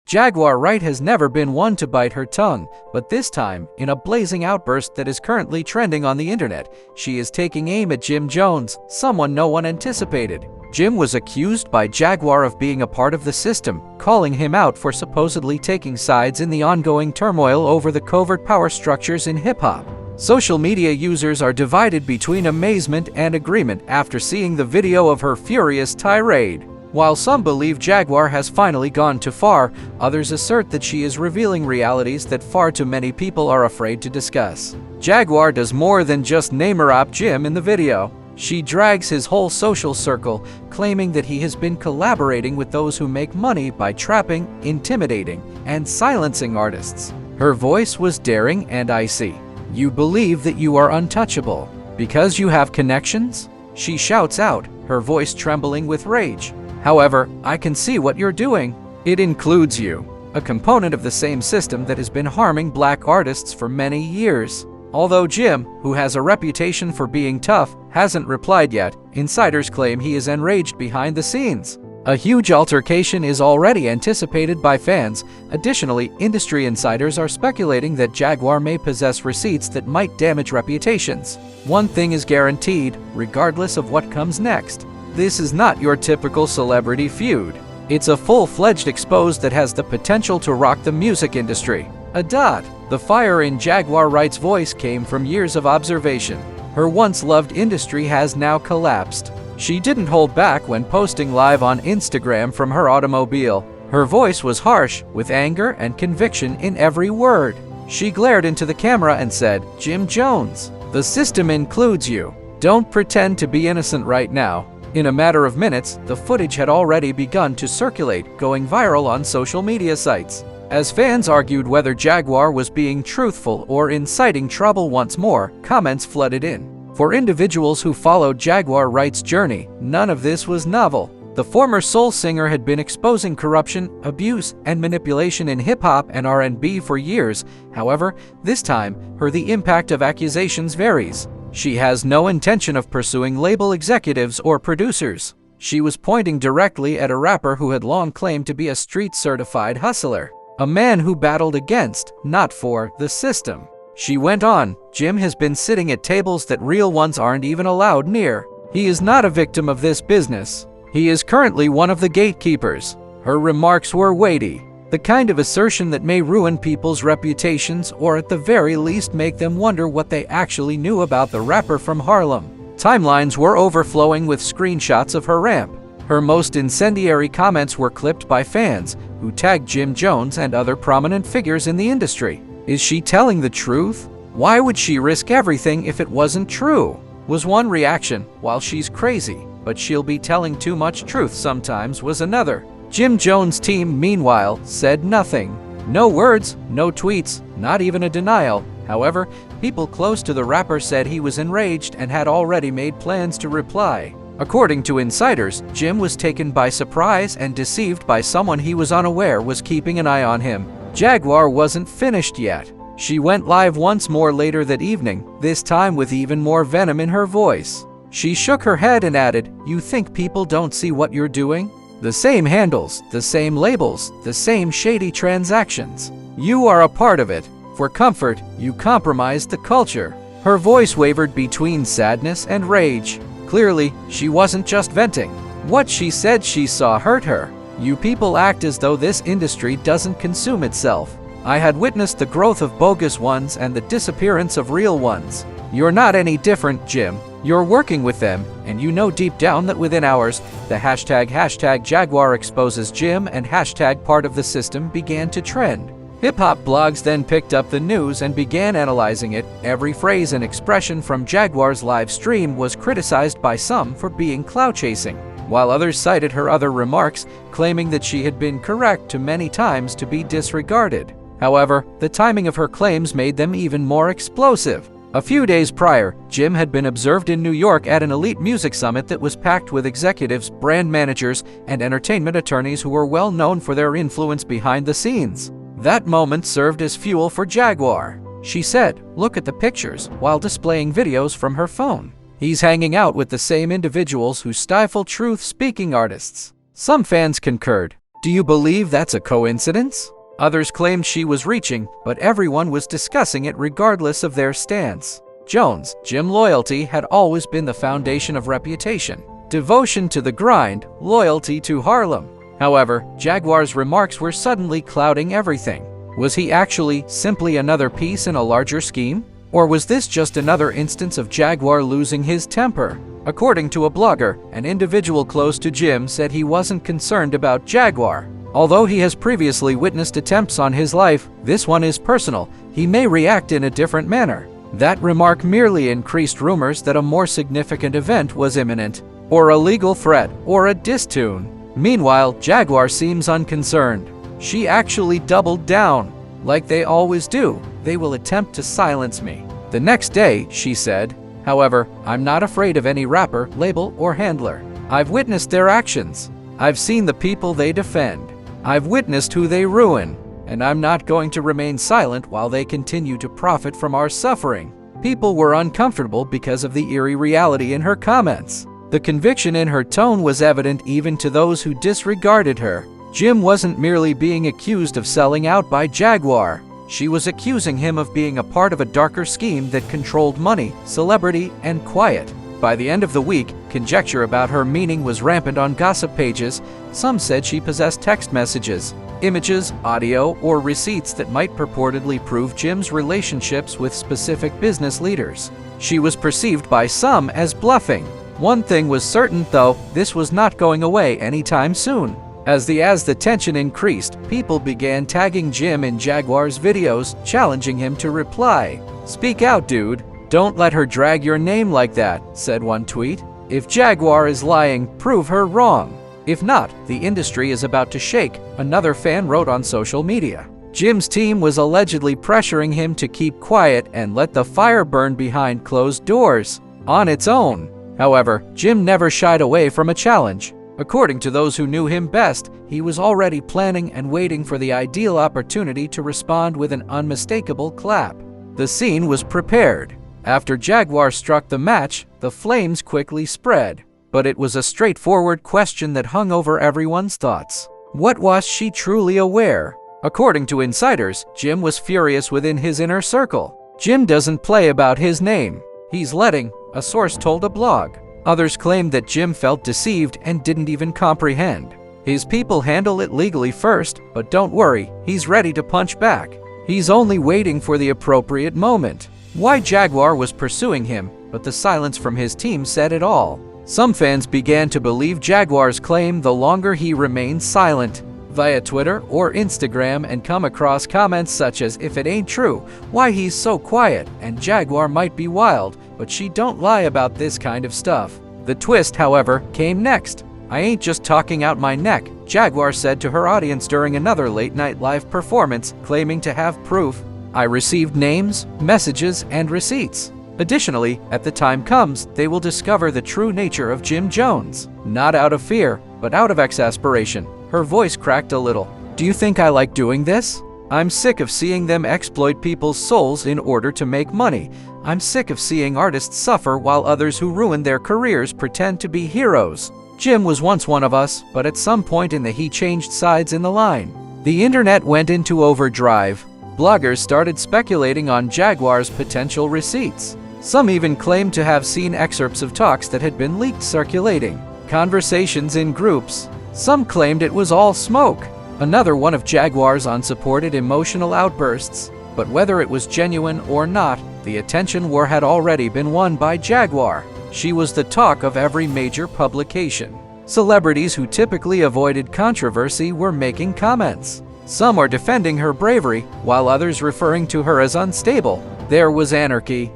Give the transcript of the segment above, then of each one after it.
Jaguar Wright has never been one to bite her tongue, but this time, in a blazing outburst that is currently trending on the internet, she is taking aim at Jim Jones, someone no one anticipated. Jim was accused by Jaguar of being a part of the system, calling him out for supposedly taking sides in the ongoing turmoil over the covert power structures in hip-hop. Social media users are divided between amazement and agreement after seeing the video of her furious tirade. While some believe Jaguar has finally gone too far, others assert that she is revealing realities that far too many people are afraid to discuss. Jaguar does more than just name-drop Jim in the video. She drags his whole social circle, claiming that he has been collaborating with those who make money by trapping, intimidating, and silencing artists. Her voice was daring and icy. "You believe that you are untouchable because you have connections?" she shouts out, her voice trembling with rage. "However, I can see what you're doing. It includes you, a component of the same system that has been harming black artists for many years." Although Jim, who has a reputation for being tough, hasn't replied yet, insiders claim he is enraged behind the scenes. A huge altercation is already anticipated by fans. Additionally, industry insiders are speculating that Jaguar may possess receipts that might damage reputations. One thing is guaranteed, regardless of what comes next. This is not your typical celebrity feud. It's a full-fledged expose that has the potential to rock the music industry. The fire in Jaguar Wright's voice came from years of observation. Her once-loved industry has now collapsed. She didn't hold back when posting live on Instagram from her automobile. Her voice was harsh, with anger and conviction in every word. She glared into the camera and said, "Jim Jones, the system includes you. Don't pretend to be innocent right now." In a matter of minutes, the footage had already begun to circulate, going viral on social media sites. As fans argued whether Jaguar was being truthful or inciting trouble once more, comments flooded in. For individuals who followed Jaguar Wright's journey, none of this was novel. The former soul singer had been exposing corruption, abuse, and manipulation in hip-hop and R&B for years. However, this time, the impact of accusations varies. She has no intention of pursuing label executives or producers. She was pointing directly at a rapper who had long claimed to be a street-certified hustler. A man who battled against, not for, the system. She went on, "Jim has been sitting at tables that real ones aren't even allowed near. He is not a victim of this business. He is currently one of the gatekeepers." Her remarks were weighty, the kind of assertion that may ruin people's reputations or at the very least make them wonder what they actually knew about the rapper from Harlem. Timelines were overflowing with screenshots of her rant. Her most incendiary comments were clipped by fans, who tagged Jim Jones and other prominent figures in the industry. Is she telling the truth? Why would she risk everything if it wasn't true? Was one reaction, while she's crazy, but she'll be telling too much truth sometimes, was another. Jim Jones' team, meanwhile, said nothing. No words, no tweets, not even a denial. However, people close to the rapper said he was enraged and had already made plans to reply. According to insiders, Jim was taken by surprise and deceived by someone he was unaware was keeping an eye on him. Jaguar wasn't finished yet. She went live once more later that evening, this time with even more venom in her voice. She shook her head and added, "You think people don't see what you're doing? The same handles, the same labels, the same shady transactions. You are a part of it. For comfort, you compromised the culture." Her voice wavered between sadness and rage. Clearly, she wasn't just venting. What she said she saw hurt her. "You people act as though this industry doesn't consume itself. I had witnessed the growth of bogus ones and the disappearance of real ones. You're not any different, Jim. You're working with them, and you know deep down that within hours, the hashtag Jaguar exposes Jim and hashtag part of the system began to trend. Hip-hop blogs then picked up the news and began analyzing it. Every phrase and expression from Jaguar's live stream was criticized by some for being clout-chasing, while others cited her other remarks, claiming that she had been correct too many times to be disregarded. However, the timing of her claims made them even more explosive. A few days prior, Jim had been observed in New York at an elite music summit that was packed with executives, brand managers, and entertainment attorneys who were well known for their influence behind the scenes. That moment served as fuel for Jaguar. She said, "Look at the pictures," while displaying videos from her phone. He's hanging out with the same individuals who stifle truth-speaking artists. Some fans concurred. Do you believe that's a coincidence? Others claimed she was reaching, but everyone was discussing it regardless of their stance. Jones' gym loyalty had always been the foundation of reputation. Devotion to the grind, loyalty to Harlem. However, Jaguar's remarks were suddenly clouding everything. Was he actually simply another piece in a larger scheme? Or was this just another instance of Jaguar losing his temper? According to a blogger, an individual close to Jim said he wasn't concerned about Jaguar. Although he has previously witnessed attempts on his life, this one is personal. He may react in a different manner. That remark merely increased rumors that a more significant event was imminent, or a legal threat, or a diss tune. Meanwhile, Jaguar seems unconcerned. She actually doubled down. Like they always do, they will attempt to silence me. The next day, she said, "However, I'm not afraid of any rapper, label, or handler. I've witnessed their actions. I've seen the people they defend. I've witnessed who they ruin. And I'm not going to remain silent while they continue to profit from our suffering." People were uncomfortable because of the eerie reality in her comments. The conviction in her tone was evident even to those who disregarded her. Jim wasn't merely being accused of selling out by Jaguar. She was accusing him of being a part of a darker scheme that controlled money, celebrity, and quiet. By the end of the week, conjecture about her meaning was rampant on gossip pages. Some said she possessed text messages, images, audio, or receipts that might purportedly prove Jim's relationships with specific business leaders. She was perceived by some as bluffing. One thing was certain, though, this was not going away anytime soon. As the tension increased, people began tagging Jim in Jaguar's videos, challenging him to reply. "Speak out, dude. Don't let her drag your name like that," said one tweet. "If Jaguar is lying, prove her wrong. If not, the industry is about to shake," another fan wrote on social media. Jim's team was allegedly pressuring him to keep quiet and let the fire burn behind closed doors. On its own, however, Jim never shied away from a challenge. According to those who knew him best, he was already planning and waiting for the ideal opportunity to respond with an unmistakable clap. The scene was prepared. After Jaguar struck the match, the flames quickly spread. But it was a straightforward question that hung over everyone's thoughts. What was she truly aware? According to insiders, Jim was furious within his inner circle. Jim doesn't play about his name. He's letting, a source told a blog. Others claimed that Jim felt deceived and didn't even comprehend. His people handle it legally first, but don't worry, he's ready to punch back. He's only waiting for the appropriate moment. Why Jaguar was pursuing him, but the silence from his team said it all. Some fans began to believe Jaguar's claim the longer he remained silent. Via Twitter or Instagram and come across comments such as, "If it ain't true, why he's so quiet, and Jaguar might be wild, but she don't lie about this kind of stuff." The twist, however, came next. "I ain't just talking out my neck," Jaguar said to her audience during another late-night live performance, claiming to have proof. "I received names, messages, and receipts. Additionally, at the time comes, they will discover the true nature of Jim Jones. Not out of fear, but out of exasperation." Her voice cracked a little. "Do you think I like doing this? I'm sick of seeing them exploit people's souls in order to make money. I'm sick of seeing artists suffer while others who ruin their careers pretend to be heroes. Jim was once one of us, but at some point he changed sides in the line." The internet went into overdrive. Bloggers started speculating on Jaguar's potential receipts. Some even claimed to have seen excerpts of talks that had been leaked circulating. Conversations in groups. Some claimed it was all smoke. Another one of Jaguar's unsupported emotional outbursts. But whether it was genuine or not, the attention war had already been won by Jaguar. She was the talk of every major publication. Celebrities who typically avoided controversy were making comments. Some are defending her bravery, while others referring to her as unstable. There was anarchy.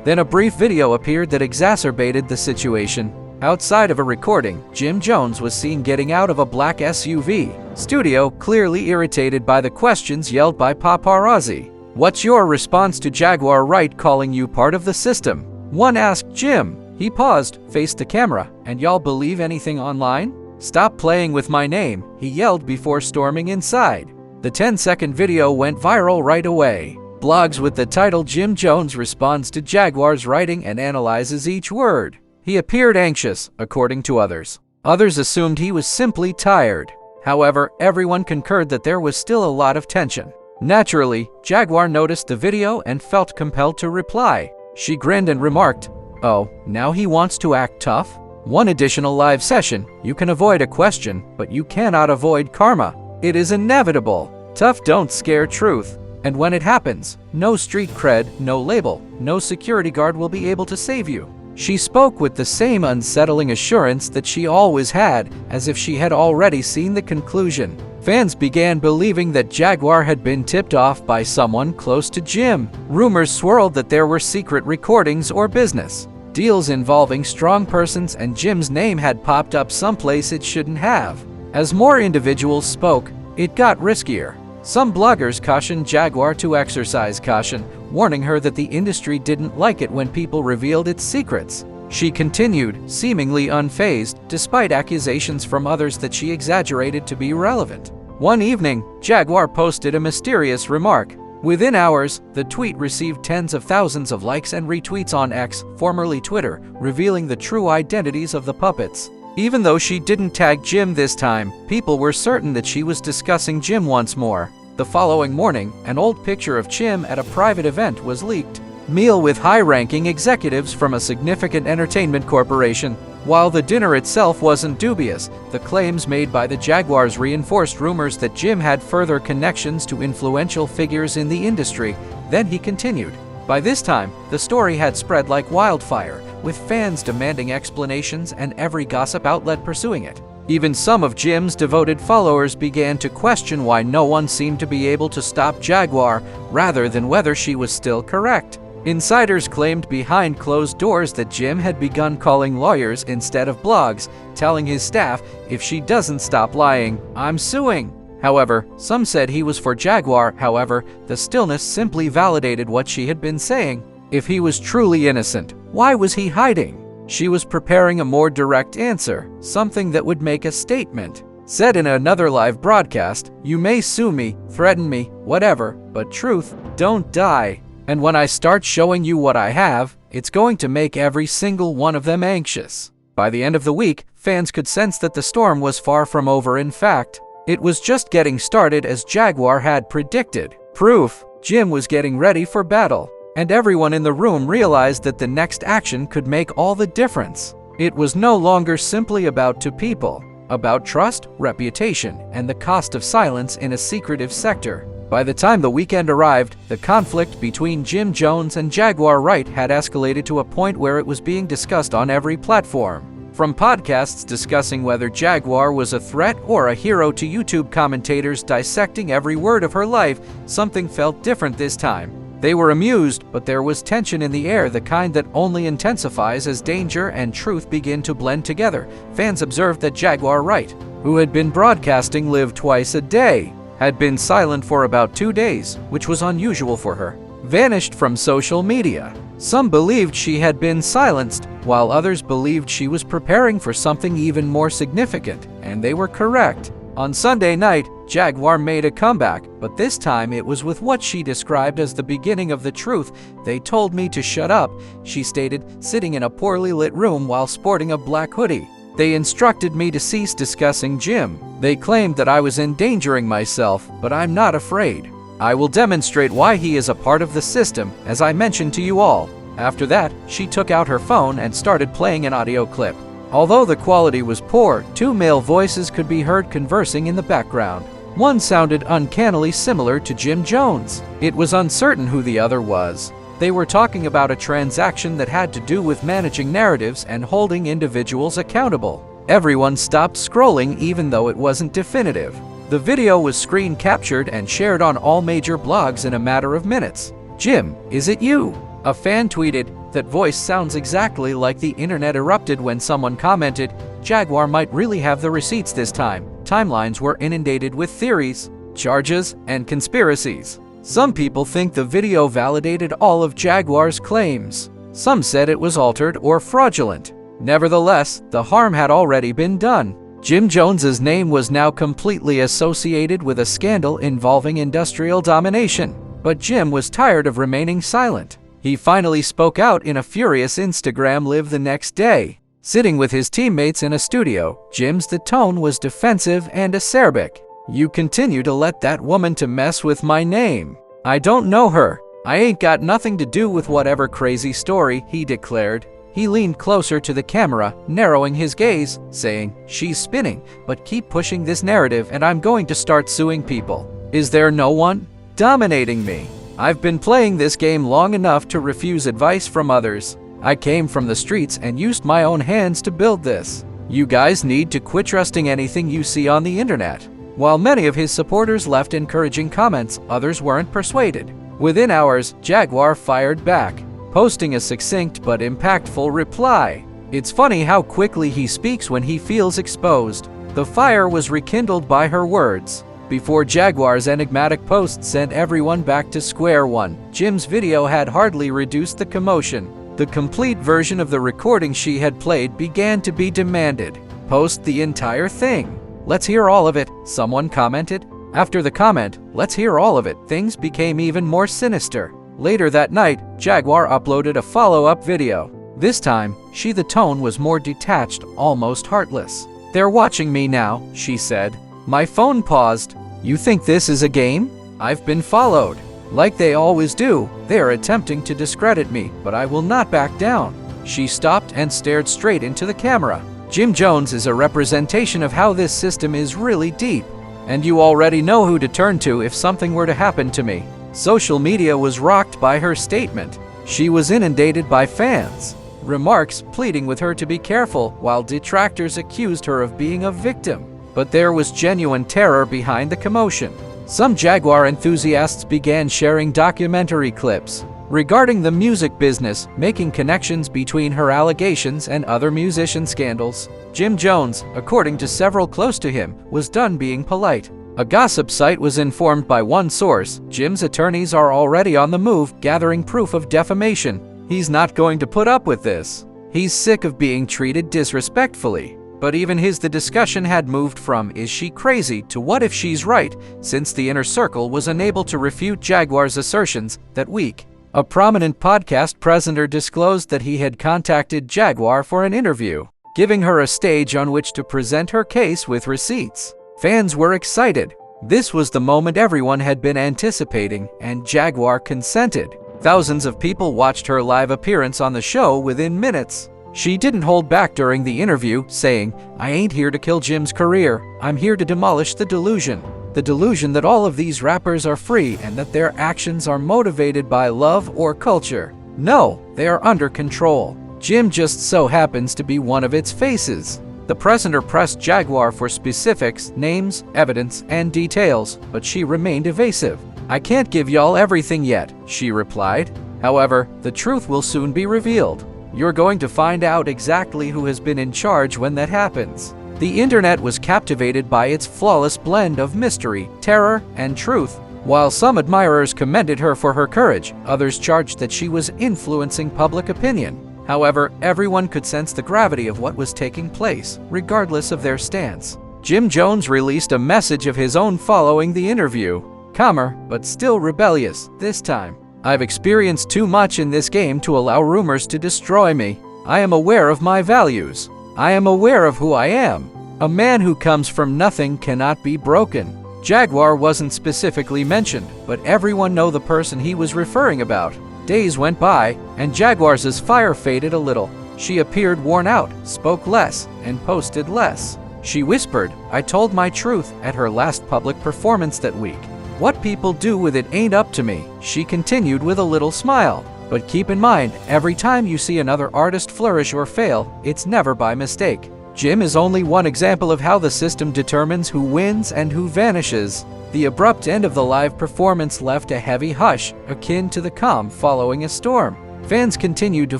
Then a brief video appeared that exacerbated the situation. Outside of a recording, Jim Jones was seen getting out of a black SUV. Studio clearly irritated by the questions yelled by paparazzi. "What's your response to Jaguar Wright calling you part of the system?" One asked Jim. He paused, faced the camera, "And y'all believe anything online? Stop playing with my name," he yelled before storming inside. The 10-second video went viral right away. Blogs with the title "Jim Jones responds to Jaguar's writing and analyzes each word." He appeared anxious, according to others. Others assumed he was simply tired. However, everyone concurred that there was still a lot of tension. Naturally, Jaguar noticed the video and felt compelled to reply. She grinned and remarked, "Oh, now he wants to act tough? One additional live session. You can avoid a question, but you cannot avoid karma. It is inevitable. Tough don't scare truth. And when it happens, no street cred, no label, no security guard will be able to save you." She spoke with the same unsettling assurance that she always had, as if she had already seen the conclusion. Fans began believing that Jaguar had been tipped off by someone close to Jim. Rumors swirled that there were secret recordings or business deals involving strong persons, and Jim's name had popped up someplace it shouldn't have. As more individuals spoke, it got riskier. Some bloggers cautioned Jaguar to exercise caution, warning her that the industry didn't like it when people revealed its secrets. She continued, seemingly unfazed, despite accusations from others that she exaggerated to be relevant. One evening, Jaguar posted a mysterious remark. Within hours, the tweet received tens of thousands of likes and retweets on X, formerly Twitter, revealing the true identities of the puppets. Even though she didn't tag Jim this time, people were certain that she was discussing Jim once more. The following morning, an old picture of Jim at a private event was leaked. Meal with high-ranking executives from a significant entertainment corporation. While the dinner itself wasn't dubious, the claims made by the Jaguars reinforced rumors that Jim had further connections to influential figures in the industry. Then he continued. By this time, the story had spread like wildfire, with fans demanding explanations and every gossip outlet pursuing it. Even some of Jim's devoted followers began to question why no one seemed to be able to stop Jaguar, rather than whether she was still correct. Insiders claimed behind closed doors that Jim had begun calling lawyers instead of blogs, telling his staff, "If she doesn't stop lying, I'm suing." However, some said he was for Jaguar. However, the stillness simply validated what she had been saying. If he was truly innocent, why was he hiding? She was preparing a more direct answer, something that would make a statement. Said in another live broadcast, "You may sue me, threaten me, whatever, but truth don't die. And when I start showing you what I have, it's going to make every single one of them anxious." By the end of the week, fans could sense that the storm was far from over. In fact, it was just getting started, as Jaguar had predicted. Proof: Jim was getting ready for battle. And everyone in the room realized that the next action could make all the difference. It was no longer simply about two people, about trust, reputation, and the cost of silence in a secretive sector. By the time the weekend arrived, the conflict between Jim Jones and Jaguar Wright had escalated to a point where it was being discussed on every platform. From podcasts discussing whether Jaguar was a threat or a hero to YouTube commentators dissecting every word of her life, something felt different this time. They were amused, but there was tension in the air, the kind that only intensifies as danger and truth begin to blend together. Fans observed that Jaguar Wright, who had been broadcasting live twice a day, had been silent for about 2 days, which was unusual for her. Vanished from social media. Some believed she had been silenced, while others believed she was preparing for something even more significant, and they were correct. On Sunday night, Jaguar made a comeback, but this time it was with what she described as the beginning of the truth. "They told me to shut up," she stated, sitting in a poorly lit room while sporting a black hoodie. "They instructed me to cease discussing Jim. They claimed that I was endangering myself, but I'm not afraid. I will demonstrate why he is a part of the system, as I mentioned to you all." After that, she took out her phone and started playing an audio clip. Although the quality was poor, 2 male voices could be heard conversing in the background. One sounded uncannily similar to Jim Jones. It was uncertain who the other was. They were talking about a transaction that had to do with managing narratives and holding individuals accountable. Everyone stopped scrolling even though it wasn't definitive. The video was screen captured and shared on all major blogs in a matter of minutes. "Jim, is it you?" A fan tweeted. "That voice sounds exactly like the internet." Erupted when someone commented, "Jaguar might really have the receipts this time." Timelines were inundated with theories, charges, and conspiracies. Some people think the video validated all of Jaguar's claims. Some said it was altered or fraudulent. Nevertheless, the harm had already been done. Jim Jones's name was now completely associated with a scandal involving industrial domination. But Jim was tired of remaining silent. He finally spoke out in a furious Instagram live the next day. Sitting with his teammates in a studio, Jim's tone was defensive and acerbic. "You continue to let that woman to mess with my name. I don't know her. I ain't got nothing to do with whatever crazy story," he declared. He leaned closer to the camera, narrowing his gaze, saying, "She's spinning, but keep pushing this narrative and I'm going to start suing people. Is there no one dominating me? I've been playing this game long enough to refuse advice from others. I came from the streets and used my own hands to build this. You guys need to quit trusting anything you see on the internet." While many of his supporters left encouraging comments, others weren't persuaded. Within hours, Jaguar fired back, posting a succinct but impactful reply. "It's funny how quickly he speaks when he feels exposed." The fire was rekindled by her words. Before Jaguar's enigmatic post sent everyone back to square one, Jim's video had hardly reduced the commotion. The complete version of the recording she had played began to be demanded. "Post the entire thing. Let's hear all of it," someone commented. After the comment, "Let's hear all of it," things became even more sinister. Later that night, Jaguar uploaded a follow-up video. This time, the tone was more detached, almost heartless. "They're watching me now," she said. "My phone paused. You think this is a game? I've been followed. Like they always do, they are attempting to discredit me, but I will not back down." She stopped and stared straight into the camera. Jim Jones is a representation of how this system is really deep. And you already know who to turn to if something were to happen to me. Social media was rocked by her statement. She was inundated by fans' remarks pleading with her to be careful, while detractors accused her of being a victim. But there was genuine terror behind the commotion. Some Jaguar enthusiasts began sharing documentary clips regarding the music business, making connections between her allegations and other musician scandals. Jim Jones, according to several close to him, was done being polite. A gossip site was informed by one source, Jim's attorneys are already on the move, gathering proof of defamation. He's not going to put up with this. He's sick of being treated disrespectfully. But even the discussion had moved from "is she crazy" to "what if she's right," since the inner circle was unable to refute Jaguar's assertions. That week, a prominent podcast presenter disclosed that he had contacted Jaguar for an interview, giving her a stage on which to present her case with receipts. Fans were excited. This was the moment everyone had been anticipating, and Jaguar consented. Thousands of people watched her live appearance on the show within minutes. She didn't hold back during the interview, saying, "I ain't here to kill Jim's career. I'm here to demolish the delusion. The delusion that all of these rappers are free and that their actions are motivated by love or culture. No, they are under control. Jim just so happens to be one of its faces." The presenter pressed Jaguar for specifics, names, evidence, and details, but she remained evasive. "I can't give y'all everything yet," she replied. "However, the truth will soon be revealed. You're going to find out exactly who has been in charge when that happens." The internet was captivated by its flawless blend of mystery, terror, and truth. While some admirers commended her for her courage, others charged that she was influencing public opinion. However, everyone could sense the gravity of what was taking place, regardless of their stance. Jim Jones released a message of his own following the interview. Calmer, but still rebellious, this time. "I've experienced too much in this game to allow rumors to destroy me. I am aware of my values. I am aware of who I am. A man who comes from nothing cannot be broken." Jaguar wasn't specifically mentioned, but everyone knew the person he was referring about. Days went by, and Jaguar's fire faded a little. She appeared worn out, spoke less, and posted less. She whispered, "I told my truth" at her last public performance that week. "What people do with it ain't up to me," she continued with a little smile. "But keep in mind, every time you see another artist flourish or fail, it's never by mistake." Jim is only one example of how the system determines who wins and who vanishes. The abrupt end of the live performance left a heavy hush, akin to the calm following a storm. Fans continued to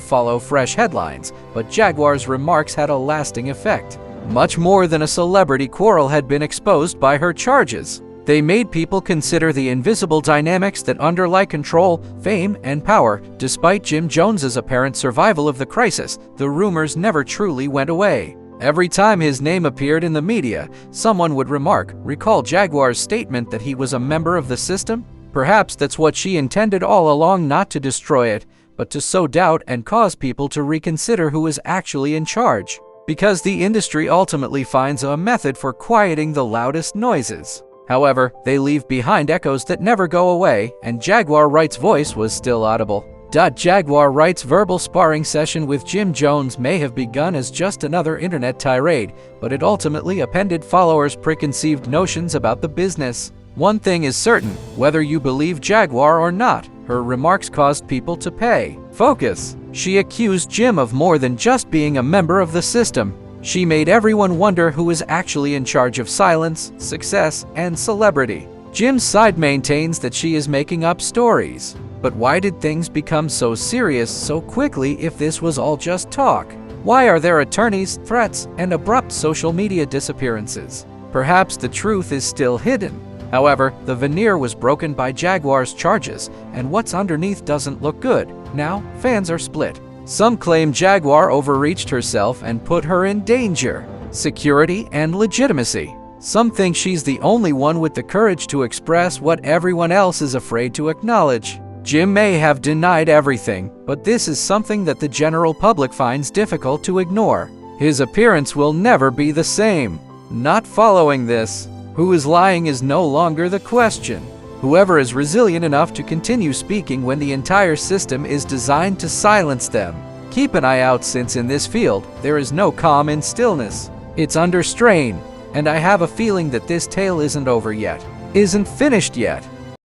follow fresh headlines, but Jaguar's remarks had a lasting effect. Much more than a celebrity quarrel had been exposed by her charges. They made people consider the invisible dynamics that underlie control, fame, and power. Despite Jim Jones's apparent survival of the crisis, the rumors never truly went away. Every time his name appeared in the media, someone would remark, "Recall Jaguar's statement that he was a member of the system?" Perhaps that's what she intended all along, not to destroy it, but to sow doubt and cause people to reconsider who is actually in charge. Because the industry ultimately finds a method for quieting the loudest noises. However, they leave behind echoes that never go away, and Jaguar Wright's voice was still audible. Jaguar Wright's verbal sparring session with Jim Jones may have begun as just another internet tirade, but it ultimately upended followers' preconceived notions about the business. One thing is certain, whether you believe Jaguar or not, her remarks caused people to pay focus. She accused Jim of more than just being a member of the system. She made everyone wonder who is actually in charge of silence, success, and celebrity. Jim's side maintains that she is making up stories. But why did things become so serious so quickly if this was all just talk? Why are there attorneys, threats, and abrupt social media disappearances? Perhaps the truth is still hidden. However, the veneer was broken by Jaguar's charges, and what's underneath doesn't look good. Now, fans are split. Some claim Jaguar overreached herself and put her in danger, security, and legitimacy. Some think she's the only one with the courage to express what everyone else is afraid to acknowledge. Jim may have denied everything, but this is something that the general public finds difficult to ignore. His appearance will never be the same. Not following this, who is lying is no longer the question. Whoever is resilient enough to continue speaking when the entire system is designed to silence them. Keep an eye out, since in this field, there is no calm in stillness. It's under strain, and I have a feeling that this tale isn't over yet, isn't finished yet.